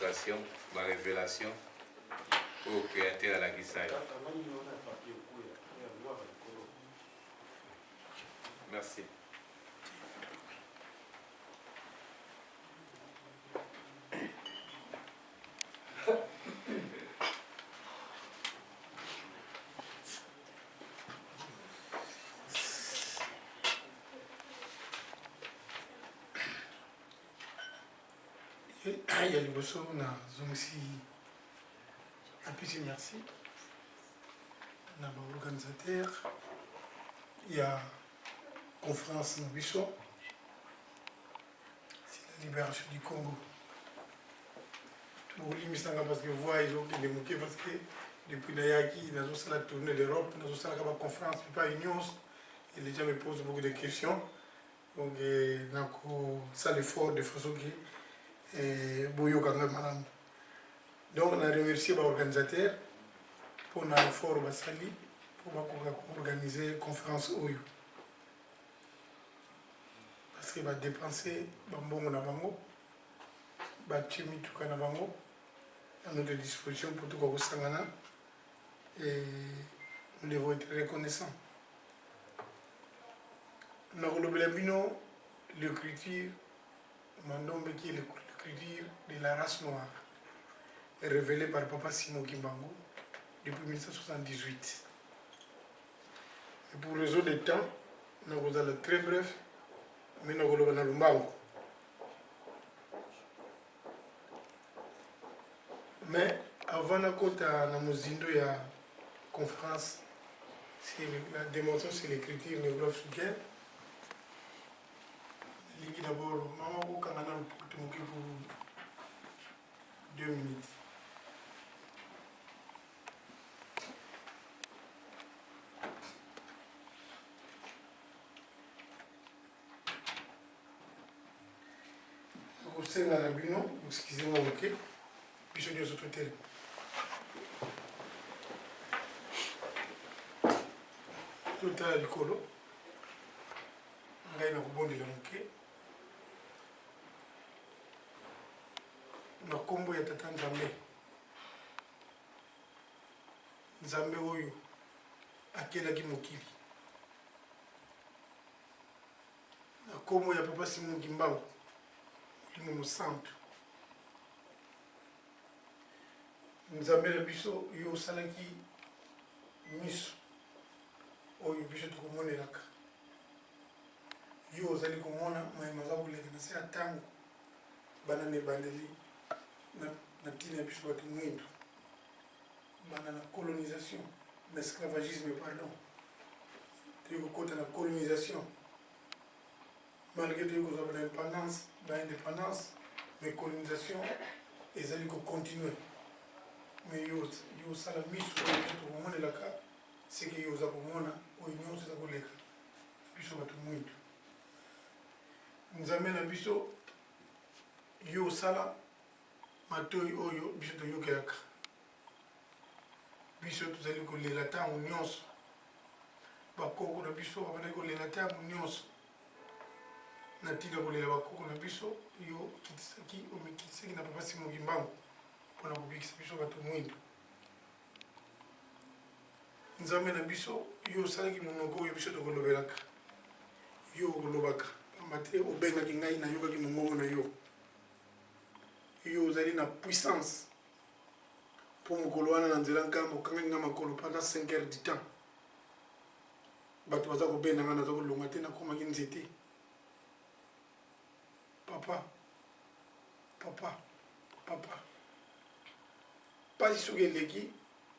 démonstration, ma révélation au créateur à la Gisaï. Merci. Il y a le bosso, on a aussi appuyé merci. On a l'organisateur, il y a conférence Nabiso, c'est la libération du Congo. Tout le monde parce que vous voyez, ils ont été démoqués parce que depuis Nayaki, nous avons fait la tournée d'Europe, nous avons fait la conférence, pas union, et les gens me posent beaucoup de questions. Donc, ça l'effort de façon que donc on a remercié l'organisateur pour l'effort Basali pour organiser la conférence Oyo. Parce qu'il va dépenser Bambongo na Bango, Batimi Tuka na Bango, à notre disposition pour tout le Sangana et nous devons être reconnaissants. Nous avons l'écriture, Mandombe qui est l'écriture de la race noire, révélée par Papa Simon Kimbangu depuis 1978. Et pour raison de temps, nous allons très bref, mais nous allons dans le Mbangu. Mais avant de compter à Mozindo, il y a une conférence, la démonstration sur l'écriture néo-africaine. D'abord, maman, quand on a pour 2 minutes. Vous la rabino, excusez-moi, ok. Puis je dis aux autres télé. Tout à l'école, on a une bonne de l'amouké. Na kombo ya tata Nzambe Nzambe oyo akelaki mokili na kombo ya Papa Simon Kimbangu Molimo Mosantu Nzambe na biso yo osalaki miso oyo biso tokomonelaka yo ozali komona mayema aza koleka na se ya ntango bana na ebandeli na ntina ya biso bato mwindu bana na colonisation na esclavagisme pardon toyei kokota na colonisation malgré toyei kozwa baindépendance mais colonisation ezali kocontinue mais yo osala miso oyo biso tokomonelaka seke yo oza komona oyo nyonso eza koleka biso bato mwindu Nzambe na biso yo osala matoi oyo biso toyokelaka biso tozali kolela ntango nyonso bakoko na biso babandaki kolela ntango nyonso na ntina kolela bakoko na biso yo omikitisaki na Papa Simon Kimbangu mpona kobikisa biso bato mwindu Nzambe na biso yo osalaki monoko oyo biso tokolobelaka yo okolobaka pamba te obengaki ngai nayokaki mongongo na yo yo ozali na puissance pour mokolo wana na nzela nkambo okangaki nga makolo pendant 5 heures du temps bato baza kobenda nga naza kolonga te nakomaki nzete papa pasi soki eleki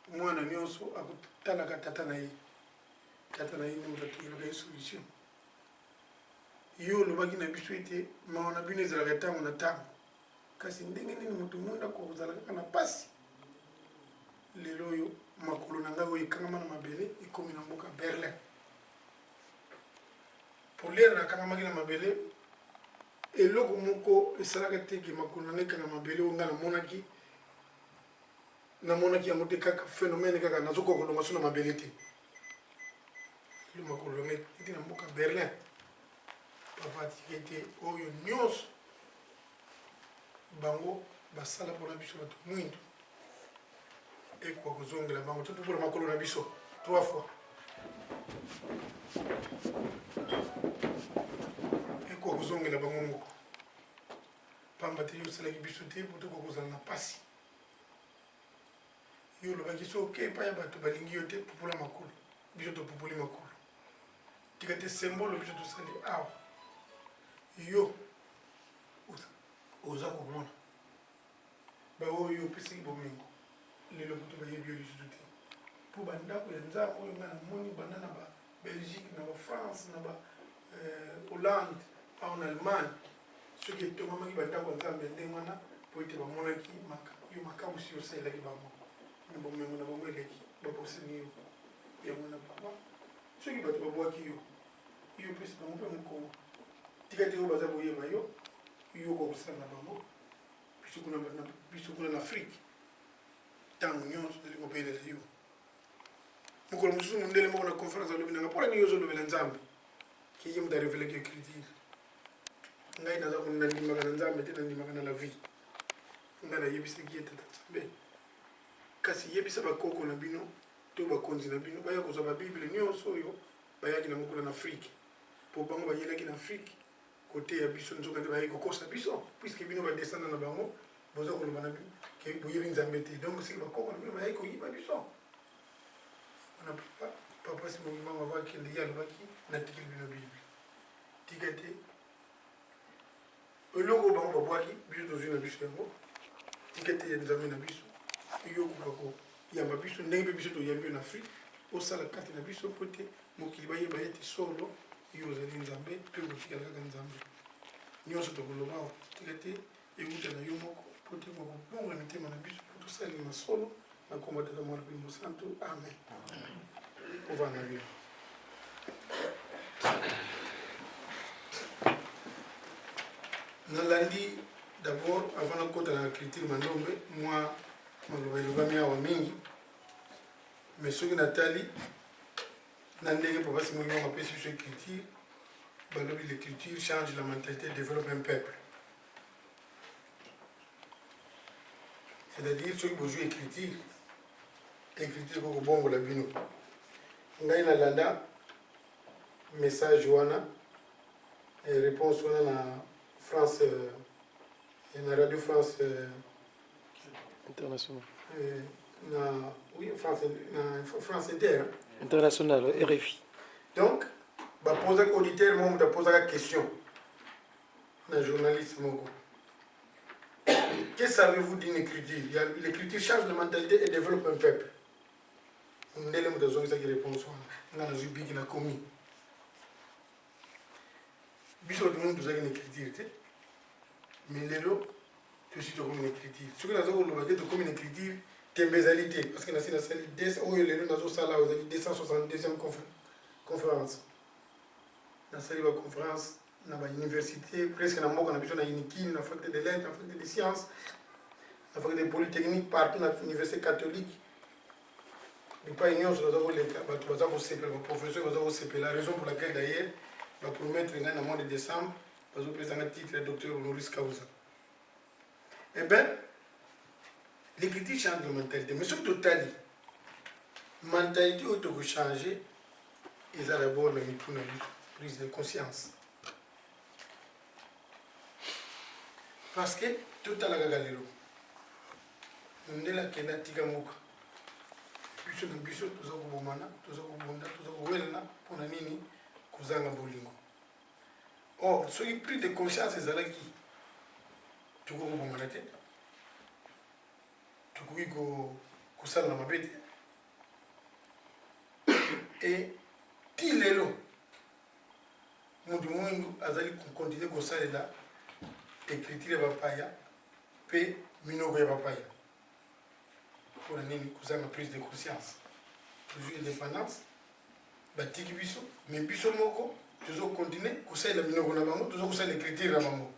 mwana nyonso akotalaka tata na ye nde moto atokelaka ye solution yo olobaki na biso ete mawa na bino ezalaka ntango na ntango kasi ndenge nini moto mwindu akozala kaka na pasi lelo oyo makolo na ngai oyo ekangama na mabele ekomi na mboka Berlin polere nakangamaki na mabele eloko moko esalaka teke makolo na ngai ekanga mabele oyo ngai namonaki yango te kaka phénomène kaka nazokoka kolonga so na mabele te elo makolo na ngai eti na mboka Berlin papa atiki ete oyo nyonso bango basala mpona biso bato mwindu ekoka kozongela bango to mpona makolo na biso 3 fois ekoka kozongela bango moko pamba te yo osalaki biso te po tokoka kozala na pasi yo olobaki so oke epai ya bato balingi yo te pupola makolo biso topupoli makolo tika te symbole biso tosali awa yo oza komona baoyo opesaki bomengo lelo kutu bayebi yo lisusu te mpo bandako ya nzambe oyo nga namoni banda na babelgique na bafrance na bahollande awa na allemagne soki etongamaki bandako ya nzambe ya ndenge wana po ete bamonaki yo makambusi osalelaki bango na bomengo na bango eleki baposani yo yango na baba soki bato babwaki yo opesi bango mpe mokongo tika te oyo baza koyeba yo okokosala na bango biso kuna na afrique ntango nyonso toli kobelela yo mokolo mosusu mondele moko na conférence alobi nanga mpona nini ozolobela nzambe keye moto arevelaki écriture ngai naza nandimaka na nzambe te nandimaka na la vie ngai nayebisaki ye tata nzambe kasi yebisa bakoko na bino to bakonzi na bino baya kozwa babible nyonso oyo bayaki nango kuna na afrique mpo bango bayelaki na afrique kote ya biso nzoka nde bayaki kokosa biso puiske bino badescendant na bango boza koloba na bino ke boyebi nzambe te donc soki bakoko na bino bayaki koyiba biso wana papa simokimango avakende ye alobaki natikeli bino bible tika te eloko bango babwaki biso tozwi na biso yango tika te ya nzambe na biso yokoka koyamba biso ndenge mpe biso toyambi yo na afrique osala kati na biso mpo te mokili bayeba ete solo yo ozali nzambe mpe kotikala kaka nzambe nyonso tokoloba awa tika te euta na yo moko mpo te kokobonga mitema na biso mpo tosalima solo na kombo tata mwana mpe mosantu amen ovanda bino nalandi d'abord avant nakota na culture mandombe mwa maloba elobami awa mingi mais soki natali na ndenge mpo basi moki bango apesi biso écriture balobi l'écriture change la mentalité développe un peuple c'est-à-dire soki bozwi écriture kokobongola bino ngai nalanda message wana réponse wana na France na radio France international oui France Inter international RFI donc bapozaki auditeur moko moto apozaka question na journaliste moko que savez-vous d'une écriture l'écriture change de mentalité et développe un peuple ndele moto azongisaki réponse wana nga nazwi biki nakomi biso bato mundu tozalaki na écriture te mais lelo tosi tokomi na écriture soki naza koloba te tokomi na écriture tembe ezali te parce que nasi nasali oyo lelo nazosala oyo ezali 262e conférence nasali baconférence na bauniversité presque na mboka na biso na unikini na faculté de lettres na faculté de sciences na faculté de polytechnique partout na université catholique bipai nyonso naza koleka bato baza kosepela baprofesseur baza kosepela raison pour laquelle d'ailleurs bapromettre ngai na mois de décembre bazopesanga titre ya docteur honoris causa eh bien l'écriture change de mentalité mais soki totali mentalité oyo tokochange eza d'abord na mitu na biso prise de conscience parce que totala kaka lelo mondele akende atika mboka biso na biso toza kobomana toza kobunda toza kowelana mpona nini kozanga bolingo or soki prise de conscience ezalaki tokoki kobomana te tokoki kosala na mabe te e ti lelo moto mwindu azali kokontinue kosalela écriture ya bapaya mpe minoko ya bapaya mpona nini kozanga prise de conscience tozwi indépendance batiki biso mais biso moko tozokontinue kosalela minoko na bango tozokosalela écriture na bango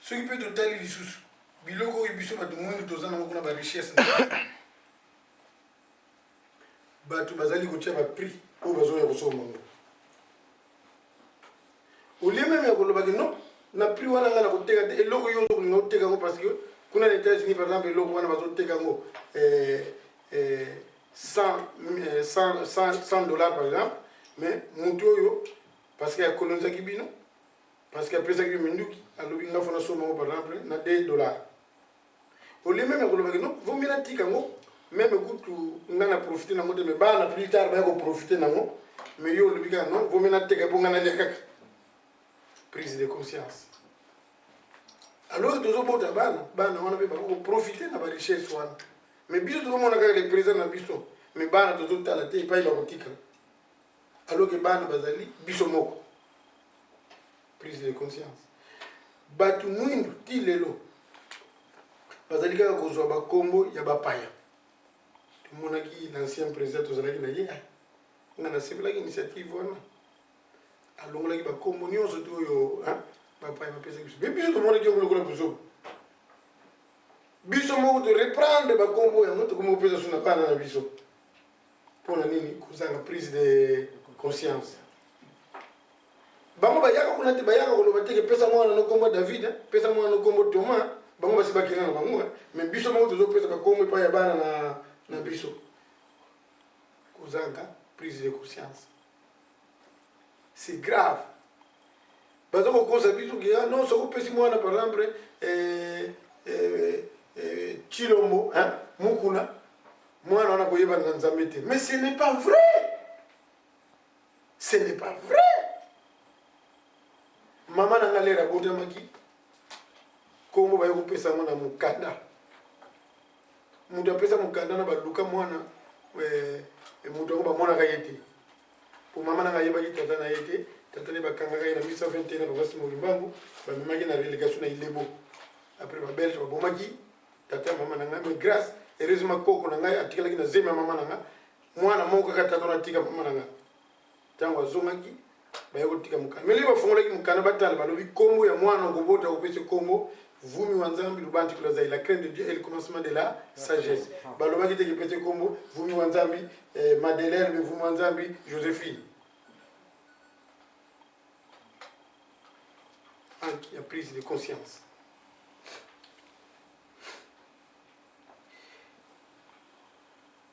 soki mpe totali lisusu biloko oyo biso bato mwindu toza nango kuna barichesse bato bazali kotia baprix oyo bazoya kosomba ngo olie meme ya kolobaki non na prix wana nga na koteka te eloko yo ozokolinga oteka yango parce que kuna na États-Unis par exemple eloko wana bazoteka yango 100 dollars par exemple, mais mutu oyo parce que akolonisaki bino parce que apesaki bino minduki alobi nga fona soma yango par exemple na 2 dollars au lieu même akolobaki non vaut mieux natika yango même kutu nga na profiter nango te mais bana plus tard baya koprofiter nango mais yo olobi kaka non vaut mieux nateka mpo nga nalia kaka prise de conscience alors tozobota bana wana mpe bakoprofiter na barichesse wana mais biso tozomona kaka le président na biso mais bana tozotala te epai bakotikala alors que bana bazali biso moko prise de conscience bato mwindu ti lelo bazali kaka kozwa bakombo ya bapaya tomonaki l'ancien président tozalaki na ye nga nasepelaki initiative wana alongolaki bakombo nyonso ti oyo bapaya bapesaki biso me biso tomonaki yango lokola biso moko toreprendre bakombo yango tokoma kopesa so na bana na biso mpona nini kozanga prise de conscience bango bayaka kuna te bayaka koloba teke pesa mwana no kombo David pesa mwana no kombo Thomas bango basi bakena na bango mais biso moko tozopesa bakombo epai ya bana na biso kozanga prise de conscience c'est grave bazo kokosa biso ki non soko pesi mwana par exemple Chilombo mukuna mwana wana koyeba na Nzambe te mais ce n'est pas vrai. Ce n'est pas vrai. Maman n'a pas l'air à côté de moi. Comment va y pesa mwana mukanda? Muda pesa mukanda na baluka mwana muda ko ba mwana kayete. Pour maman n'a yeba ki tata na yete, tata ne bakanga kay na 1921 na basi molimbangu, ba mimaki na relégation na Ilebo. Après ba belge ba bomaki, tata maman na mais grâce heureusement koko na ngai atikala ki na zema maman na nga. Mwana moko ka tata na tika maman na nga. Tango azongaki baye kotika mukana mais liba fongolaki mukana batala balobi kombo ya mwana ngobota kopese kombo vumi wa Nzambe lubanti kula za la crainte de Dieu et le commencement de la sagesse balobaki te kopese kombo vumi wa Nzambe Madeleine mais vumi wa Nzambe Joséphine qui a prise de conscience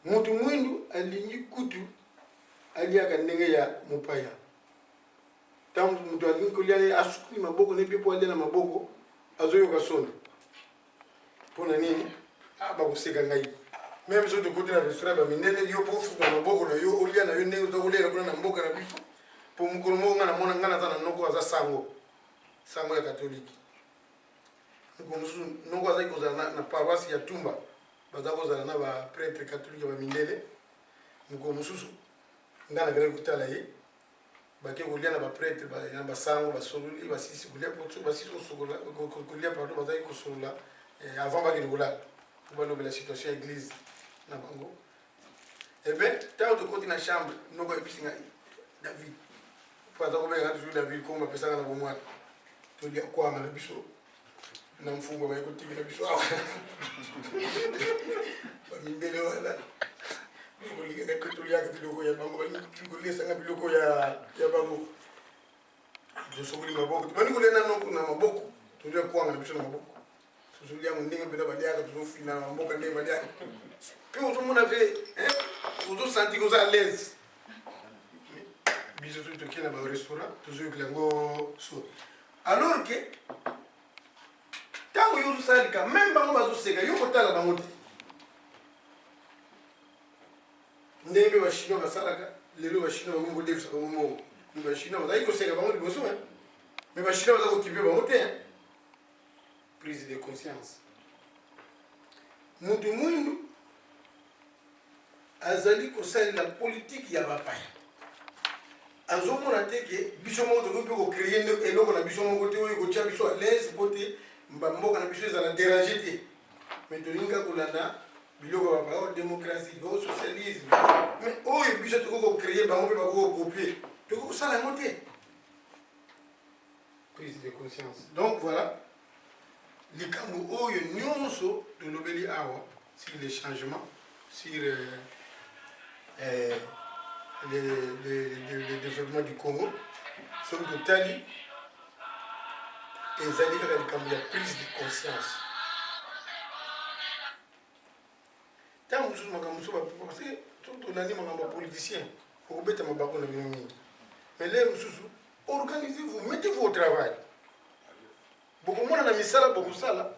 mutu mwindu alingi kutu aliaka ndenge ya mupaya tangu mtu alingi kulia asukuli maboko ne pepo alia na maboko azoyoka sonda pona nini bakoseka ngai même so de côté na restaurant ba minene yo po fuka maboko na yo olia na yo ndenge uzakolela kuna na mboka na biso po mukolo mo nga na mona nga na tana noko aza sango ya katoliki ngomusu noko aza kozala na paroisse ya Tumba baza kozala na ba prêtre catholique ba mindele ngomusu ngana kale kutala ye bake kolia na ba prêtre ba na basango basololi basisi kolia poto basisi kosokola kolia pardon bazai kosola avant ba kola pour ba la situation église na bango et ben tant de côté na chambre noko ebisinga David pour ça ko benga toujours David ko mapesa na bomwa to dia kwa na biso na mfungo ba ko tigila biso ba mindele wala kuliga kutulia kidogo ya bango bali kulesa ngapi loko ya bango tusoguli maboko bali kulena na maboko tulia kwanga na biso na maboko tuzulia ndenge bila baliaka tuzofina na maboko ndenge baliaka puis on mona fait on senti qu'on à l'aise biso tout qui na ba restaurant toujours klango so alors que tango yo salika même bango bazoseka yo kotala bango ndenge bashino basalaka lelo bashino bango defisa bango ni bashino bazali koseka bango liboso mais bashino bazali kokipe bango te prise de conscience mutu mwindu azali kosalela politique ya bapaya azomona teke biso moko tokoki kocréer eloko na biso moko te oyo kotia biso à l'aise pote mboka na biso ezala déranger te mais tolinga kolanda biloko ba démocratie ba socialisme mais oyo biso toko créer bango pe bako copier toko sala monter prise de conscience donc voilà likambo oyo nyonso tolobeli awa sur les changements sur le développement du Congo soki totali ezali kaka likambo ya prise de conscience ntango mosusu makambo mosusu parce que tolandi makambo ya politicien okobeta mabako na bino mingi mais lere mosusu organisez-vous mettez-vous au travail bokomona na misala bokosala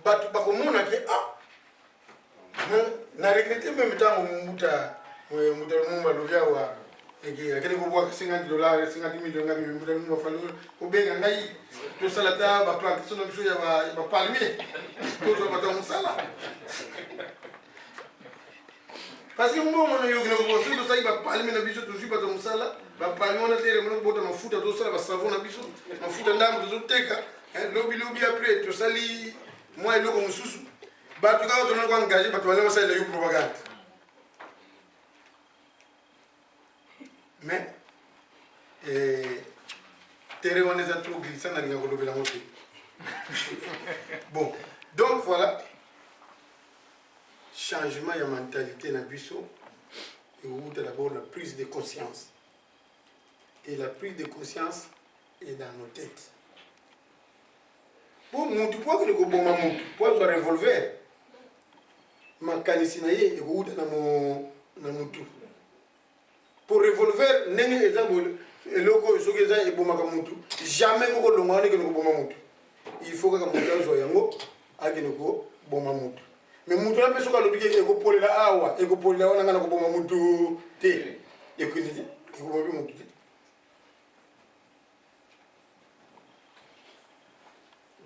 bato bakomona ke na regrette même ntango muta mumalobi awa akende kobwaka 50 dollars 50 millions ngaki mafali kobenga ngai tosala ta baplantation na biso ya bapalmier tozwa bato ya mosala parce que mbongo na yokina kobosi tosali bapalmier na biso tozwi bato ya mosala bapalmier wana tere mona kobota mafuta tosala basavon na biso mafuta ndambo tozoteka lobi après tosali mwa eloko mosusu bato kaka tona koengage bato bale basalela yo propagande mais tere wana eza trop glissant nalinga kolobela ngo te bon donc voilà changement ya mentalité na biso euta d'abord la prise de conscience et la prise de conscience est dans nos têtes po mutu po akende koboma mutu po azwa revolver makanisi na ye ekouta na mutu pour revolver ndenge eza eloko oyo soki eza ebomaka mutu jamais kokolonga wana ekende koboma mutu il faut kaka mutu azwa yango akende koboma mutu mais mutu wana mpe soki alobi ke ekopolela awa ekopolela wana nga na koboma mutu te ekende te ekoboma mpe mutu te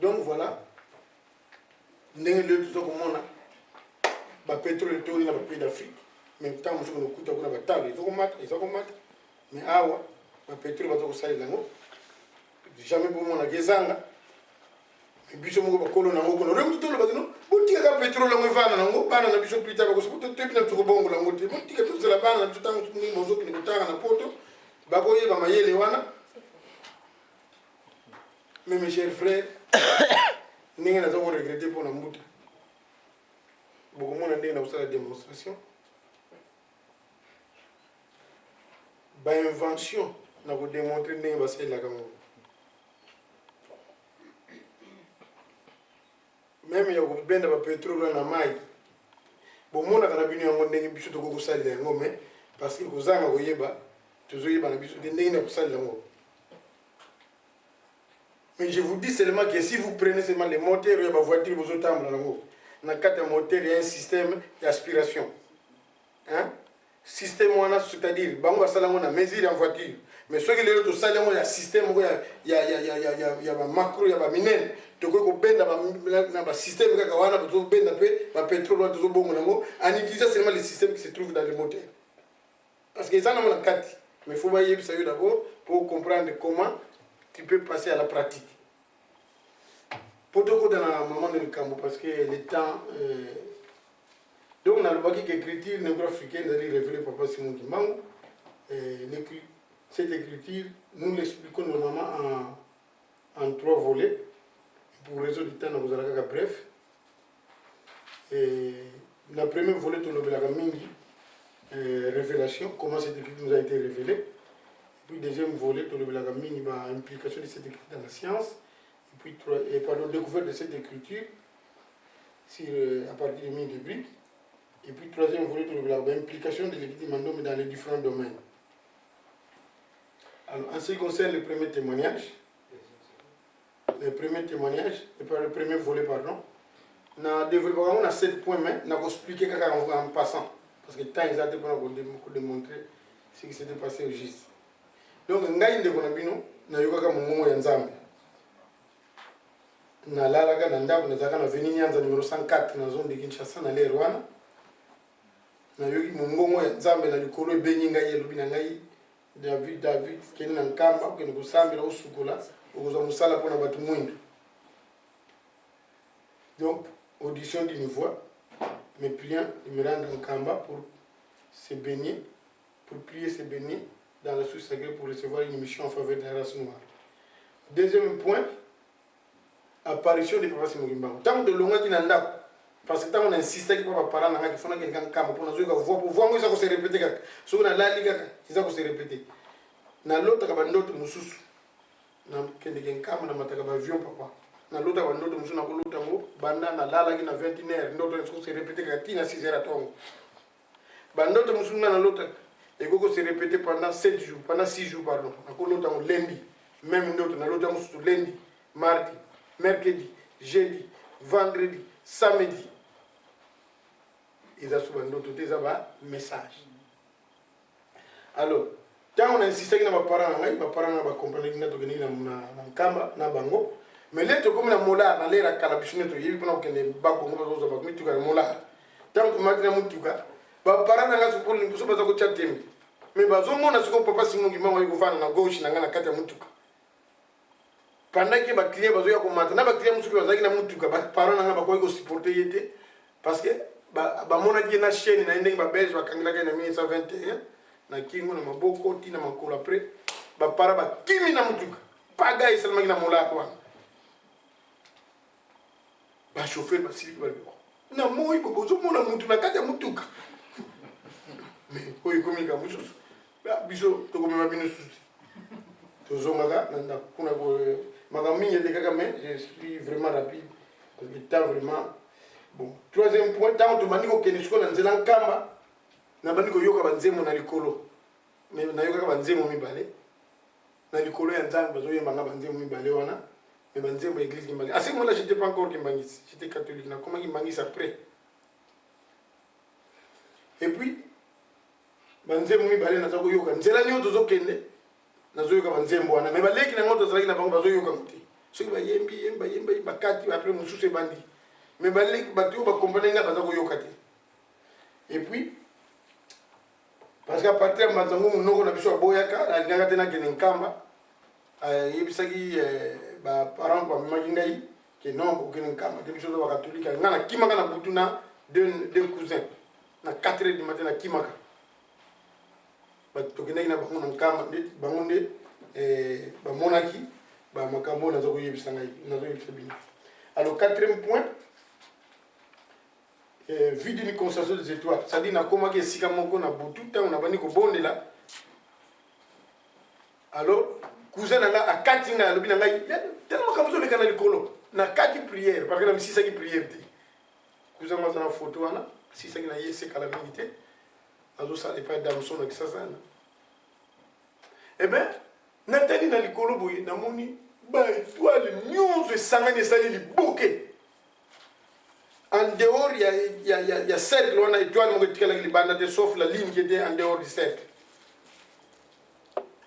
donc voilà ndenge lelo toza komona bapétrole etoni na bapays d'Afrique même temps mosuku nokuta kuna batalo eza komata mais awa bapétrole baza kosalela yango jamais bomonaka ezanga biso moko bakolo nango kuna reko totoloba kino botikaka pétrole yango evana nango bana na biso plita bakotoyebi na biso kobongola yango te botika tozela bana na biso ntango nini bozokende kotanga na poto bakoyeba mayele wana mais mes chers frères ndenge naza koregrete mpona mbuta bokomona ndenge na kosala démonstration bainvention na kodemontre ndenge basalelaka ngo meme ya kobenda bapétrole na mai bomonaka na bino yango ndenge biso tokoki kosalela yango mais parce que kozanga koyeba tozoyeba na biso te ndenge na kosalela yango. Mais je vous dis seulement que si vous prenez seulement les moteurs de la voiture, vous avez un moteur et un système d'aspiration. Hein? Système, c'est-à-dire, on a mesure en voiture. Mais ce qui est le salaire, il y a un système, il y a un macro, il y a un minel. Tu peux un système qui est un pétrole, en utilisant seulement les systèmes qui se trouvent dans les moteurs. Parce que ça, on a 4. Mais il faut voir ça d'abord pour comprendre comment tu peux passer à la pratique. Pour tout dans la moment de Cambo, parce que le temps. Donc, on a le bac d'écriture négro-africaine, d'aller révéler Papa Simon Kimbangu. Cette écriture, nous l'expliquons normalement en 3 volets. Pour raison du temps, nous allons bref. La première volet, nous avons mingi révélation, comment cette écriture nous a été révélée. Puis deuxième volet, tu as l'implication de cette écriture dans la science. Et puis par la découverte de cette écriture à partir de mines de briques. Et puis troisième volet, tu as l'implication de l'écriture Mandom dans les différents domaines. Alors, en ce qui concerne le premier témoignage, le premier volet, pardon, on a développé on a 7 points, mais on a expliqué en passant. Parce que le temps exact pour démontrer ce qui s'était passé au juste. Donc, ngai ndeko na bino na yokaka mongongo ya Nzambe. Na lalaka na ndako na zaka na Avenue Nyanza numéro 104 na zone de Kinshasa na lero wana. Na yoki mongongo ya Nzambe na likolo ebenyi ngai elobi na ngai David keni na nkamba keni kosambela osukola okozwa mosala mpona bato mwindu. Donc, audition d'une voix, me priant de me rendre en Kamba pour se baigner, pour prier se baigner dans la source sacrée pour recevoir une mission en faveur de la race noire. Deuxième point, apparition de Papa Simon Kimbangu. Tant que l'on a dit parce que tant on insiste que Papa parle, il faut que quelqu'un Kamba pour nous voir, pour voir ça se répéter. Si on a la ligue, ça se répéter. Dans l'autre, il y a d'autres mususu. na kende kenkama na mataka ba avion papa na lota ba ndoto musu na kolota ngo banda na lala ki na 21h ndoto nsko se répéter ka tina 6h atongo ba ndoto musu na lota et koko se répéter pendant 7 jours pendant 6 jours pardon na kolota ngo lundi même ndoto na lota musu lundi mardi mercredi jeudi vendredi samedi ils a souvent ndoto te za ba message alors tant on a insisté na ba parents na ba comprendre na to geni na nkamba na bango mais les to comme na mola na lera kala bishine to yibi pona kende bako ngo zo ba mituka mola tant que matina mutuka ba parents na so pour ni so ba za ko chatembi mais ba zo mona siko papa singo ngima ngo fana na gauche na ngana kati ya mutuka pendant que ba client ba zo ya ko mata na ba client musuki ba za na mutuka ba parents na ba ko supporter yete parce que ba mona ki na chaîne na ndenge ba belge ba kangila ka na 1921 na kingo na maboko tina makolo après ba para ba kimi na mutuka paga isalma na mola kwa ba chauffeur ba sili ba na moi bobo zo mona mutu na kati ya mutuka mais oyi komika mususu ba biso to komema bino susi to zo maga na kuna ko maga minye de kaka mais je suis vraiment rapide parce que temps vraiment bon troisième point tant to maniko kenisiko na nzela nkamba na bandi ko yoka banzemo na likolo mais na yoka banzemo mibale na likolo ya nzambe bazo yemba nga banzemo mibale wana mais banzemo église kimbangi assez moi là j'étais pas encore kimbangisi j'étais catholique na comment kimbangisi après et puis banzemo mibale na zako yoka nzela ni oto zokende na zo yoka banzemo wana mais baleki na ngoto zalaki na bango bazo yoka muti soki ba yembi bakati après mususu bandi mais baleki batu ba comprendre nga bazako yoka te et puis parce qu'à partir de maintenant nous na biso boyaka na ngaka tena kene nkamba yebisaki ba parents kwa magingai ke non ko kene nkamba te biso ba catholique ngana kimaka na butuna deux cousins na 4h du matin na kimaka ba tokene na bango na nkamba bango nde ba monaki ba makambo na zo yebisa ngai na zo yebisa bino. Alors quatrième point vie d'une constellation des étoiles, c'est-à-dire na koma ke sika moko na butu ta on a bani ko bondela. Alors cousin nga a kati nga lobi na ngai tellement comme ça le canal kolo na kati prière parce que na misisa ki prière te cousin ma na photo wana sisa ki na yese kala milité azo ça n'est pas d'amson na kisasa na eh ben na tani na likolo boye na moni ba étoile nyonso sangani sali li bouquet. En dehors, il y a cercle, on a étoile, sauf la ligne qui était en dehors du cercle.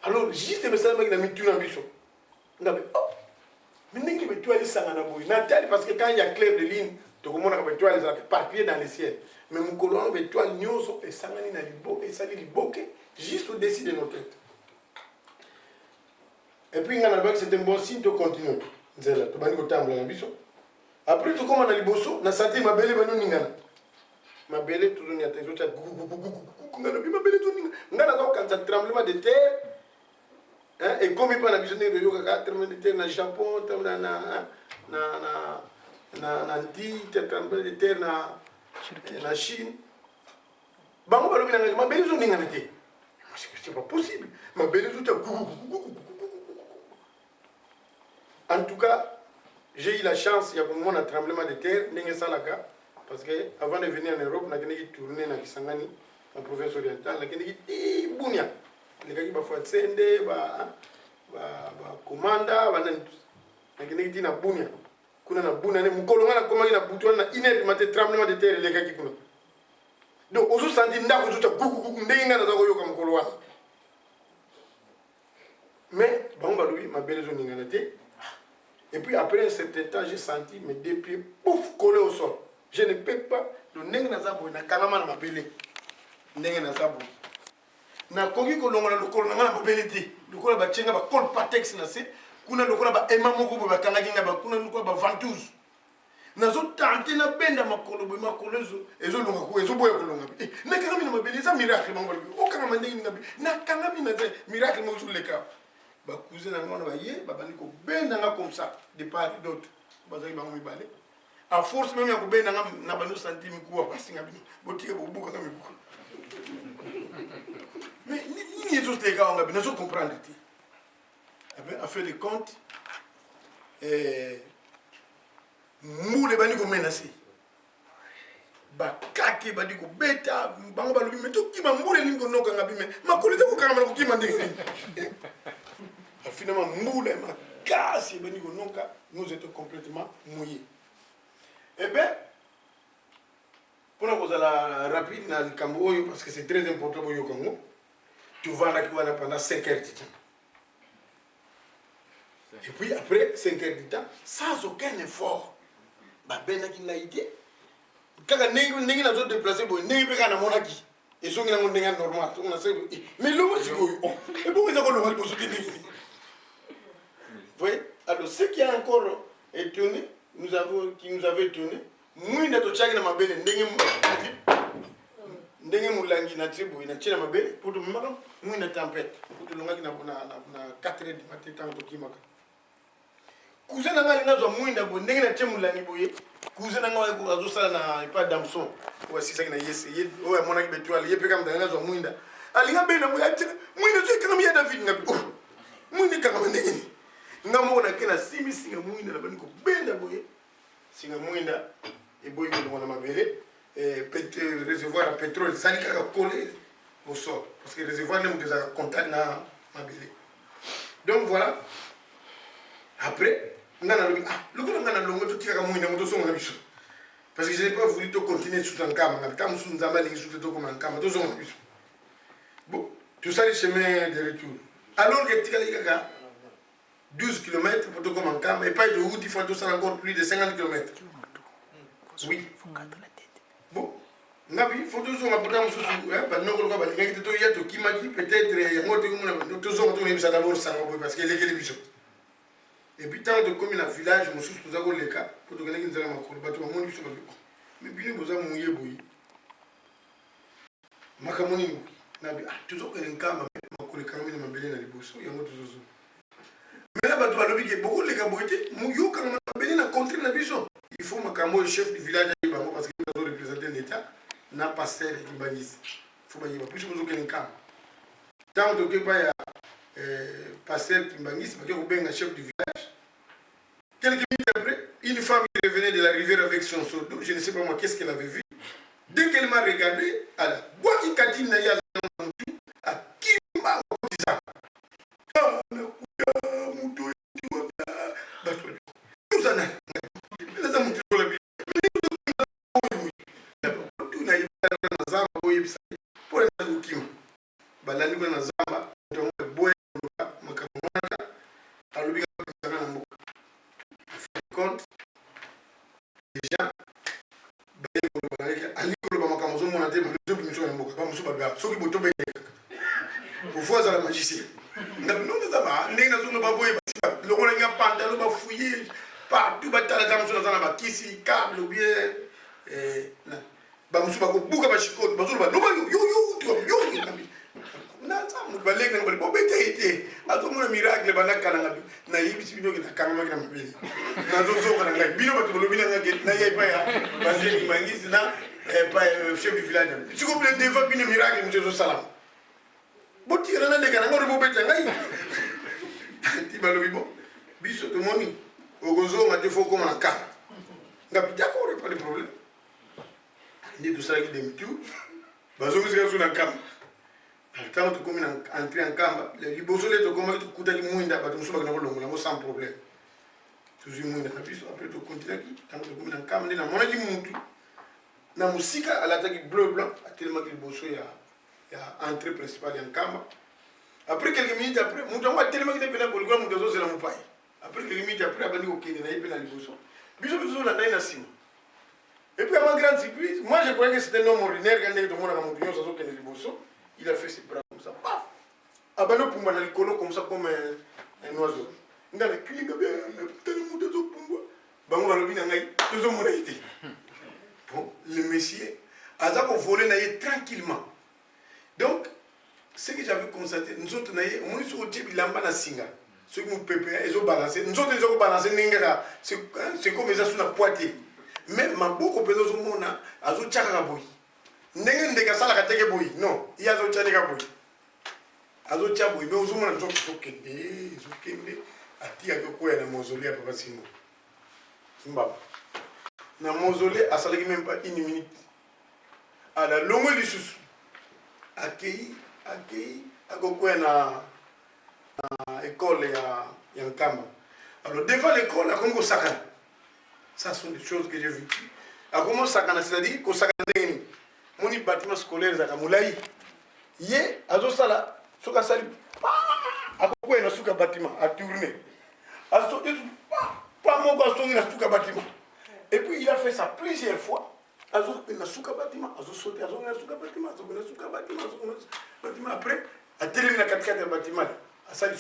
Alors, juste le salle, il a mis tout dans le bichon. On a dit, oh, mais il y a une étoile, parce que quand il y a clair de ligne, tout le monde a une étoile, ils ont par pied dans le ciel. Mais mon colon a une étoile, et ça a les bokeh, juste au-dessus de nos têtes. Et puis, c'est un bon signe de continuer. C'est là, tu vas dire que tu as après tout comme on a liboso na santé ma belle bano ningana ma belle tout ni attention ta ngana bi ma belle tout ngana ko quand ça tremblement de terre hein et comme il pas la vision de yoga tremblement de terre na Japon na anti tremblement de terre na Chine bango balo bina ma belle tout ningana te c'est pas possible ma belle tout en tout cas j'ai eu la chance, il y a un tremblement de terre, parce que avant de venir en Europe, je suis tourné dans Kisangani, en province orientale, je suis Bounia. Les gars qui ont fait Tsende, Komanda, je suis dans Bounia. Je suis dans Bounia, je suis dans un tremblement de terre, les gars qui ont. Donc, on se sent dit mais, bon, ma belle zone est. Et puis après un certain temps, j'ai senti mes deux pieds pouf collés au sol. Je ne peux pas. Le nègre n'a pas na kalama na belé. Nègre n'a pas na koki ko longa le kol na belé ti. Le kol ba tchenga ba kol patex na se. Kuna le kol ba emamoko ba kanga kinga ba kuna le kol ba ventouse. Na zo tante na benda makolo bo makolo zo ezo longa ko ezo boya ko longa. Na kanga na belé ça miracle mangol. O kanga mandenge na kanga na miracle mo zo le ka. Ba cousin na ngona ba ye ba bani ko benda nga comme ça de part et d'autre bazaki bango mibale à force même ya ko benda nga na banu centime ko ba singa bino botike bo buka nga mibuka mais ni ezo te ka nga bino zo comprendre ti a fait les comptes. Moule bani ko menacé. Ba kake badi ko beta bango balobi meto kima moule ningo noka ngabi me makolita ko kama ko kima ndenge. Finalement moule ma casse bani ko noka nous étions complètement mouillés. Eh bien pour nous la rapide na Kamboyo parce que c'est très important pour yo Congo. Tu vas là pendant 5 heures de temps. Et puis après 5 heures de temps, sans aucun effort, ben n'a idée. Quand on a déplacé, on a monaki. Et on a normal. Mais l'homme, c'est quoi? Et pourquoi ils ont le pour soutenir? Vous voyez? Alors, ce qui a encore étonné, qui nous avait étonné, nous, nous avons chacun ma belle, ndenge mulangi na tribu ina china mabele pour tout mama nous na tempête pour tout longa na 4 heures du matin tant to kimaka cousin nanga na zo muinda bo ndenge na chemulangi boye cousin nanga ko azo sala na pas damson ou asisa na yes ye o mona ki betuali ye peka mdanga zo muinda alinga bena muinda zo kama ya David ngabi muinda kama ndenge ngamo na kena simi singa muinda na baniko benda boye singa muinda e boye ko na mabele réservoir à pétrole, ça n'est qu'à coller au sol. Parce que le réservoir n'est pas contact dans ma belle. Donc voilà. Après, on a le parce que je n'ai pas voulu continuer sous un cam. Bon, tout ça, les chemins de retour. Alors que tu as 12 km pour te commencer en cam, et pas de route, il faut tout ça encore plus de 50 km. Oui. Bon, il faut toujours apporter peut-être parce qu'il est les et puis tant de communes à village, je me suis tous les cas pour te gagner une zone mais bien vous avez mouillé bouilli. Makamoni, toujours un cas, ma collègue Caroline m'a belé dans les bosses, il y a un autre chose. Mais là, tu vas le dire, beaucoup les cabotés, mouillou quand on a belé dans contre la bichon. Il faut que chef du village parce qu'il doit représenter l'État, n'a pas celle qui banise. Il faut que plus vous avez un cas. Tant que il y a passer qui banise, parce que vous un chef du village. Quelques minutes après, une femme qui revenait de la rivière avec son seau d'eau, je ne sais pas moi qu'est-ce qu'elle avait vu. Dès qu'elle m'a regardé, elle a boit qui catine n'a ya à qui m'a dit ça. Chef du village. Si vous voulez développer une miracle, monsieur Salam. Bon, tu es là, les gars, on va vous mettre tu vas le vivre. Biso de moni. Au gozo, on a des faux comme un cas. D'accord, il n'y a pas de problème. Il y a tout ça qui est démitou. Bazo, vous êtes sur un camp. Quand tu communes entrer en camp, les bosoles de comment tu coûtes à l'immunité, tu ne pas de sans problème. Tu es immunité. Après, tu continues quand tu communes en camp, tu as mon avis moutou. Na musika à l'attaque bleu blanc tellement qu'il bosso il y a entrée principale en Kamba. Après quelques minutes après mon temps tellement qu'il est pénal pour le grand mon c'est la moupaille. Après quelques minutes après abani au Kenya il pénal bosso. Biso biso na taina sima. Et puis à ma grande surprise, moi je croyais que c'était un homme ordinaire quand il était mon mon ça so Kenya bosso, il a fait ses bras comme ça. Paf. Abano pumba na likolo comme ça comme un oiseau. Ngala kilinga bien tellement mon zo pumba. Bango balobi na ngai tozo mona ité. Le monsieur a volé tranquillement. Donc, ce que j'avais constaté, nous autres, on est sur le type de l'amba singa. Ceux qui nous pépèrent, ils ont balancé. Nous autres, ils ont balancé, c'est comme ça sur la poitrine. Mais ma beaucoup de gens ont dit, ils ont tchaka boy. N'engue n'engue ça la kateke boy. Non, il y a un tchaka boy. azotia boye me ozomona nzoto ezokende atiaki okwea na mausolée ya papa Simon Zimbabwe na mausolée asalaki même pas 1 minute ala longo lisusu akei akokwea na école ya Nkamba. Alors devant l'école akomi kosakana. Ça sont des choses que j'ai vécues. Akomi kosakana, c'est-à-dire kosakana ndenge nini moni bâtiment scolaire ezaka molai ye azosala soki asali akokwea na suka bâtiment atourne pas moko asongi na suka bâtiment et puis il a fait ça plusieurs fois azokende na suka bâtiment azosauter azongi na suka bâtiment azokende na suka bâtiment azokende na bâtiment après atelemi na katikati ya bâtiment asali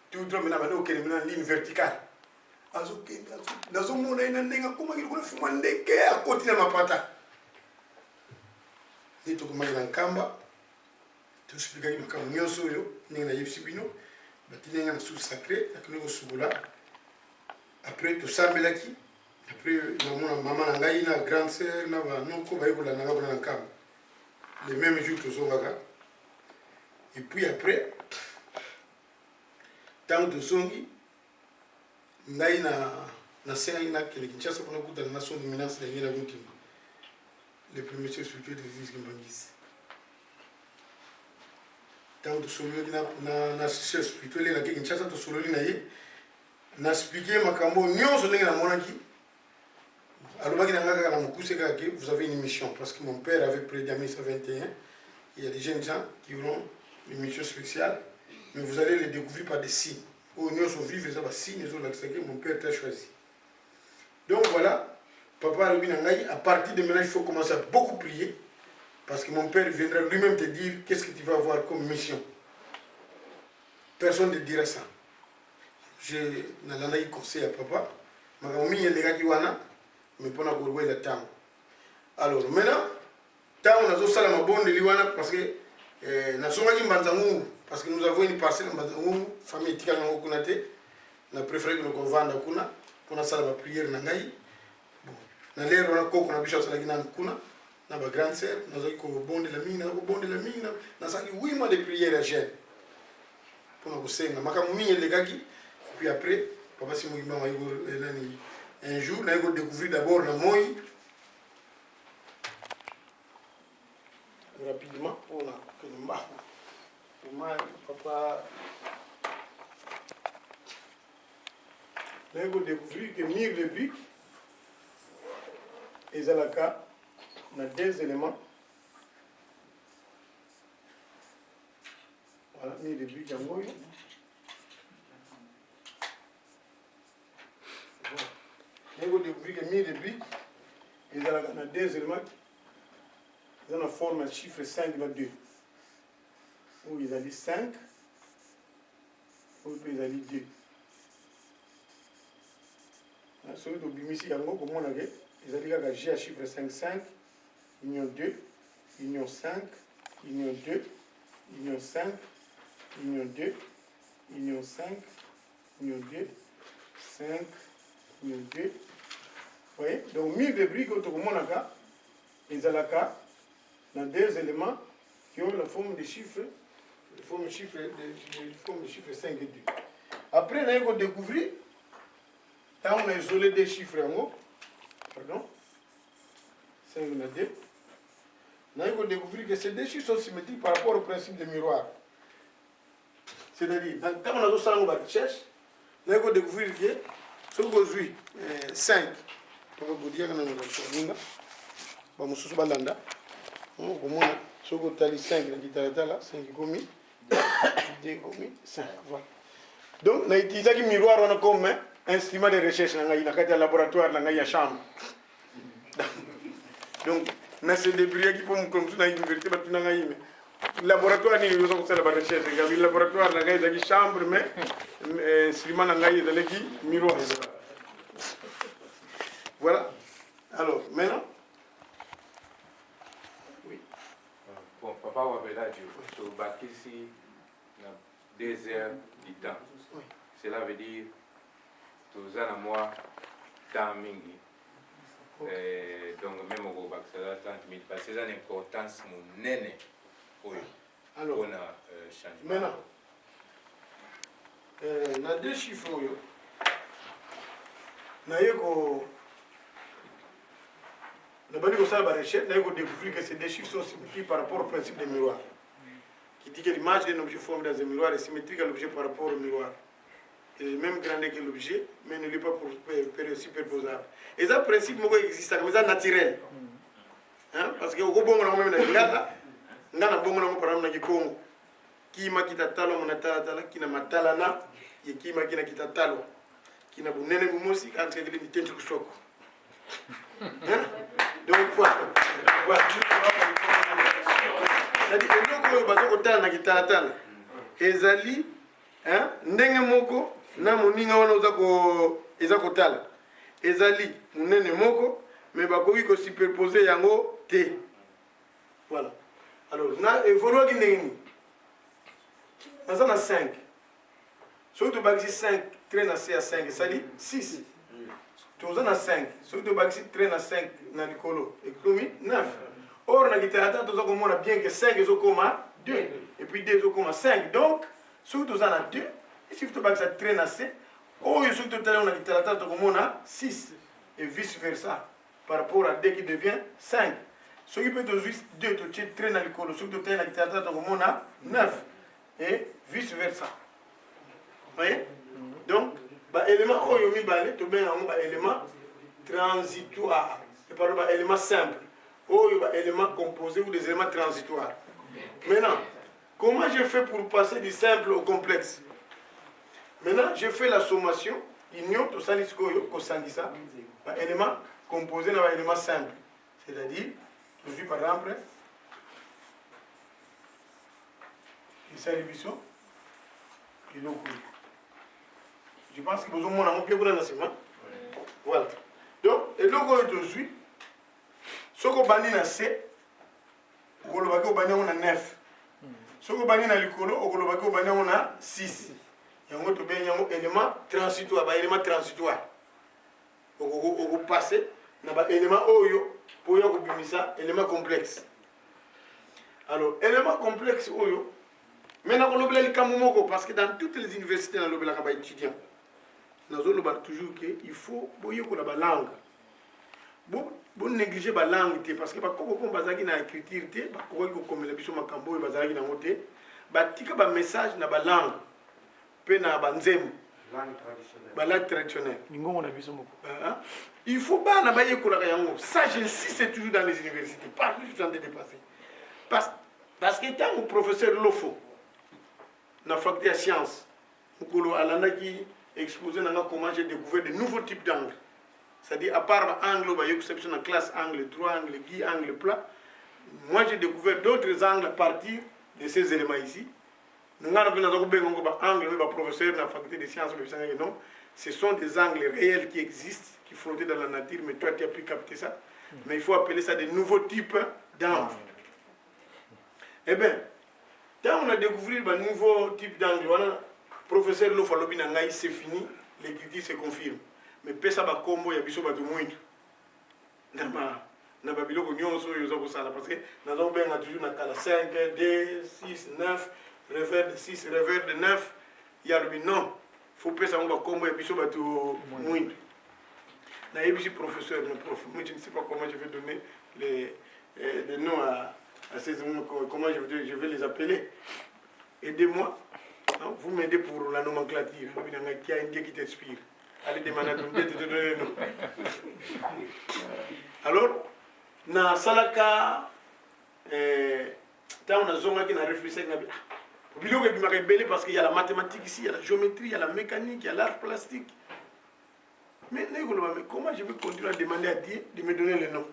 tout droit maintenant bana okende maintenant ligne verticale azokende nazomona ina ndenge akomaki likolo fima ndenge akoti na mapata nde tokomaki na Nkamba tosupikaki makambo nyonso oyo ndenge nayebisi bino batindi nga na sous sacré nakende kosukola après tosambelaki après namona mama na ngai na grande sœur na banoko baye kolanda nga kuna na Nkamba le même jour tozongaka et puis après tant tozongi ngai na sengaki nakende Kinshasa mpona kutana na son dominance na ngai na Kuntimba le premier chef spirituel de l'église Kimbangisi tant tosololi na chef spirituel na Kinshasa tosololi na ye na expliqué makambo nyonso ndenge namonaki alobaki na nga kaka na mokuse kaka ke vous avez une mission parce que mon père avait prédit en 1921 il y a des jeunes gens qui auront une mission spéciale mais vous allez les découvrir par des signes oyo nyonso vivre eza basigne ezolakisaki mon père t'a choisi donc voilà papa alobi na ngai à partir de maintenant il faut commencer à beaucoup prier parce que mon père viendra lui-même te dire qu'est-ce que tu vas avoir comme mission personne ne dira ça je nalandaki conseil à papa makambo mingi elekaki wana mais mpona kolwela ntango alors maintenant ntango nazosala mabondeli wana parce que nasongaki Mbanza-Ngungu parce que nous avons une parcelle à Mbanza-Ngungu famille etikala nango kuna te na préféré que nakovanda kuna mpona sala bapriere na ngai bon na lero wana koko na biso asalaki nanu kuna na bagrande sœur nazalaki kobondela mingi nasalaki 8 mois de prière ya jeune mpona kosenga makambo mingi elekaki puis après papa Simon Kimbangwa nani un jour naye kodécouvrir d'abord na moi rapidement mpona kene mbangu papa naye kodécouvrir que mire de brique ezalaka na 2 éléments voilà mire de brique yango oyo vous découvrez que mire de briques, ils ont 2 éléments, ils ont la forme de chiffre 5 dans 2. Où ils ont dit 5, où ils ont dit 2. Celui de Bimisi Yango, comme on a dit, ils ont dit que G à chiffre 5, 5, union 2, union 5, union 2, union 5, union 2, union 5, union 2, 5, union 2. Vous voyez? Donc, mire de briques, ils ont dans 2 éléments qui ont la forme de chiffre, la forme de chiffre 5 et 2. Après, on a découvert, quand on a isolé des chiffres en haut, pardon, 5 et 2, on a découvert que ces 2 chiffres sont symétriques par rapport au principe de miroir. C'est-à-dire, quand on a fait la recherche, on a découvert que ce qu'on a 5, on va dire que bamosusu balanda okomona soki otali 5 na kitalatala 5 ekomi 2 ekomi 5 voilà donc na utilisaki miroir wana comme instrument de recherche na ngai na kati ya laboratoire na ngai ya chambre donc na se débrouillaki mpo mokolo mosusu na université batuna ngai me laboratoire nini oza kosala barecherche ngabi laboratoire na ngai ezalaki chambre mais instrument na ngai ezalaki miroir voilà alors maintenant. Bon, papa Wabela Dieu, so Bakisi, 2 heures du temps. Oui. Cela veut dire, tous à moi, temps mingi. Donc, même au Bakisala, 30 000, parce que c'est une importance, mon nene. Oui. Alors, on a changement. Maintenant, on a deux chiffres. On a découvert que ces deux chiffres sont symétriques par rapport au principe des miroirs, qui dit que l'image d'un objet formé dans un miroir est symétrique à l'objet par rapport au miroir. Il est même grandeur que l'objet, mais ne l'est pas superposable. Et ça, le principe existe, mais c'est naturel. Hein? Parce que au Congo, on a même des gars, on a bon par exemple dans Congo, qui m'a quitté talo, on a tala, qui n'a pas talana, et qui m'a quitté talo, qui n'a pas nene gumosi, quand c'est que les tentes que soko. Donc voilà. C'est-à-dire que nous, on a tala, qui tala, ezali, hein, ndenge moko. Na moninga wana eza kotala ezali munene moko mais bakoki ko superposer yango te. Voilà. Alors na évoluer ki ndenge ni naza na 5 soki tobakisi 5 trait na C à 5 esali 6 toza na 5 soki tobakisi trait na 5 na likolo ekomi 9. Or na littérature toza komona bien que 5 ezokoma 2 et puis 2 ezokoma 5 donc soki toza na 2 si tu as traîné assez, ou il faut que tu aies 6 et vice versa par rapport à 2 qui devient 5. Ce qui peut te juste 2, tu traînes à l'école, ce qui tu as 9 et vice versa. Vous voyez? Donc, l'élément où il y a un élément transitoire, et par exemple, élément simple, où il y a un élément composé ou des éléments transitoires. Maintenant, comment je fais pour passer du simple au complexe? Maintenant, je fais la sommation, union, tout ça, ça, élément composé d'un élément simple. C'est-à-dire, je dis par exemple, ici, je pense que vous avez un peu de l'enseignement. Voilà. Donc, et là, je suis, ce que vous avez C, vous avez 9. Ce que vous avez vous avez 6. Il y a un élément transitoire, élément transitoire. Vous passez dans l'élément oyo pour y avoir élément complexe. Alors, élément complexe oyo, maintenant on oublie le camomoko parce que dans toutes les universités on oublie les étudiants. Nous avons toujours qu'il faut boyer pour la langue. Vous négligez la langue parce que quand on a une écriture, quand on a un message dans la langue. Na banzemu langue traditionnelle. Il faut pas na baye kolaka yango. Ça j'insiste toujours dans les universités, pas juste dans des dépassés. Parce que tant que professeur Lofo na faculté de sciences, mukolo alanda qui exposé nanga comment j'ai découvert de nouveaux types d'angles. C'est-à-dire à part angle ba exception en classe angle droit, angle gui, angle plat. Moi j'ai découvert d'autres angles à partir de ces éléments ici. Nous avons professeur de la faculté des sciences, non, ce sont des angles réels qui existent, qui flottent dans la nature, mais toi tu as pu capter ça. Mais il faut appeler ça des nouveaux types d'angles. Eh bien, quand on a découvert un nouveau type d'angle, le professeur Lofalobi Nangaï, c'est fini, l'écriture se confirme. Mais pesa ba combo ya biso ba de muito. Na ba biloko nyonso yo zo sala parce que nous avons bien toujours na 5, 2, 6, 9. Revers de 6, revers de 9, il y a le non. Il faut penser à un combo et puis sur le moins. Je suis professeur, mais je ne sais pas comment je vais donner les noms à ces hommes, comment je vais les appeler. Aidez-moi, vous m'aidez pour la nomenclature. Il y a un Dieu qui t'inspire. Allez demander à ton Dieu de te donner le nom. Alors, dans Salaka, on a zone qui a réfléchi. Parce qu'il y a la mathématique ici, il y a la géométrie, il y a la mécanique, il y a l'art plastique. Mais comment je vais continuer à demander à Dieu de me donner le nom?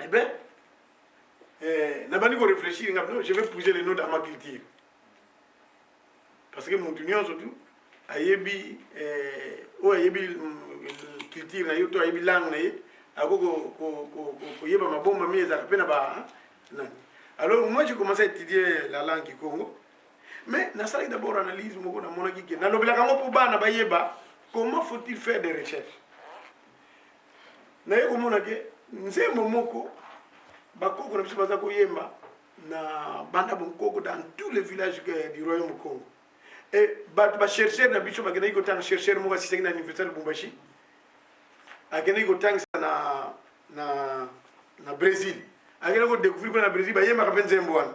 Eh bien, je vais poser le nom dans ma culture. Parce que mon union surtout, ayebi culture na yoto ayebi langue na ye, ko yeba mabomba mieza pena ba. Alors moi j'ai commencé à étudier la langue du Congo. Mais na sala d'abord analyse moko na monaki ke na lobela kango pour bana bayeba comment faut-il faire des recherches. Na yeko monake nzembo moko bakoko na biso baza koyemba na banda Bongoko dans tous les villages du royaume Congo. Et bah chercher na bicho ba kenai ko tang chercher mo si c'est na anniversaire Lubumbashi. A kenai ko tang na Brésil. A kenai ko découvrir ko na Brésil ba yemba ka Nzembo wana.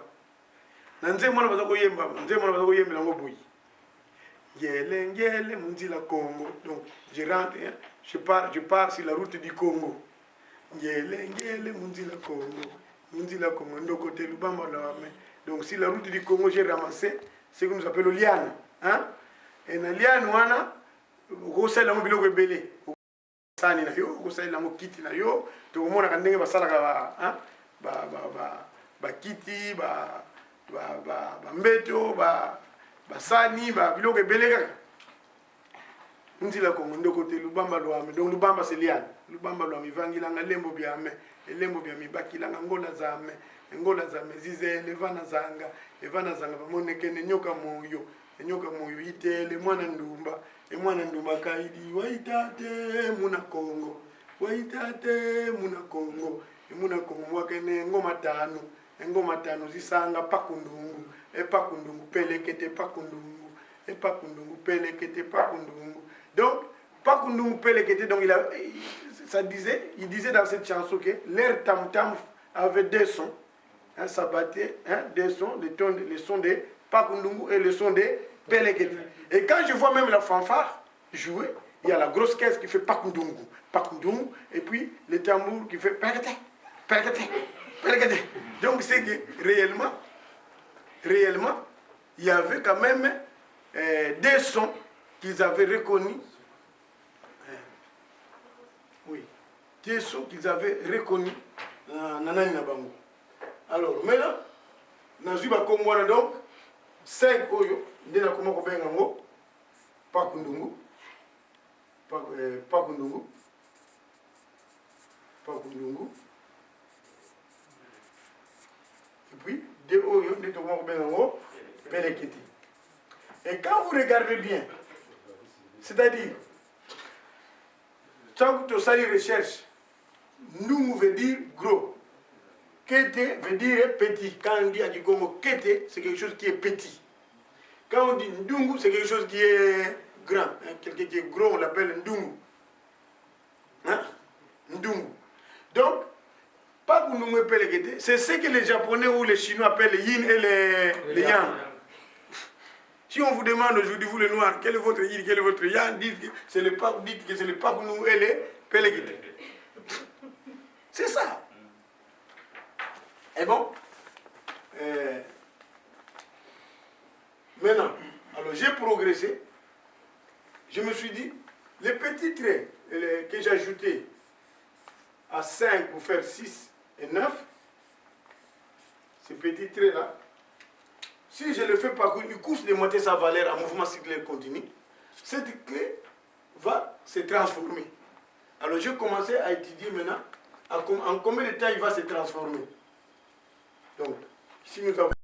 Na Nzembo na bazako yemba, Nzembo na bazako yemba ngo boyi. Ngele ngele munzila Congo. Donc je rentre, hein, je pars sur la route du Congo. Ngele ngele munzila Congo. Munzila Congo ndo côté Lubamba la mais. Donc sur la route du Congo, j'ai ramassé ce que nous appelons liane. Hein? Et na liane wana gosala mo biloko ebele. Sani na yo, gosala mo kiti na yo, to mona ka ndenge basala ka hein? Ba kiti, ba mbeto, ba sani, ba biloko ebele kaka. Nzila Congo ndo côté Lubamba Loame. Donc Lubamba c'est liane. Lubamba Loame vangilanga lembo biame, lembo biame bakilanga ngola zame, ngola zame zize levana zanga bamonekene nyoka moyo itele mwana ndumba kaidi waitate muna Congo muna Congo wakene ngoma tano zisanga pakundungu pelekete pakundungu pelekete pakundungu. Donc pakundungu pelekete, donc il disait dans cette chanson que l'air tam-tam avait deux sons. Hein, ça battait, hein, des sons, les sons des pakundungu et le son des pelekete. Et quand je vois même la fanfare jouer, il y a la grosse caisse qui fait pakundungu, et puis le tambour qui fait pelekete. Donc c'est que réellement, il y avait quand même des sons qu'ils avaient reconnus. Oui, des sons qu'ils avaient reconnus. Alors maintenant, dans Zuba Komwana donc, 5 oyo, ndena kuma ko benga ngo, pakundungu. Et puis, 2 oyo, ndena kuma ko benga ngo, pelekete. Et quand vous regardez bien, c'est-à-dire, tant que tu as les recherches, nous veut dire gros. Kete veut dire petit. Quand on dit à Congo kete, c'est quelque chose qui est petit. Quand on dit ndungu, c'est quelque chose qui est grand. Hein? Quelqu'un qui est gros, on l'appelle ndungu. Hein? Ndungu. Donc, pas que nous appelle kete, c'est ce que les Japonais ou les Chinois appellent les yin et les yang. Si on vous demande aujourd'hui, vous les noirs, quel est votre yin, quel est votre yang, dites que c'est le pas que nous et les pelekete. C'est ça. Et bon, maintenant, alors j'ai progressé. Je me suis dit, les petits traits que j'ai ajoutés à 5 pour faire 6 et 9, ces petits traits-là, si je le fais par une course de monter sa valeur en mouvement cyclique continu, cette clé va se transformer. Alors j'ai commencé à étudier maintenant en combien de temps il va se transformer. Donc, si nous avons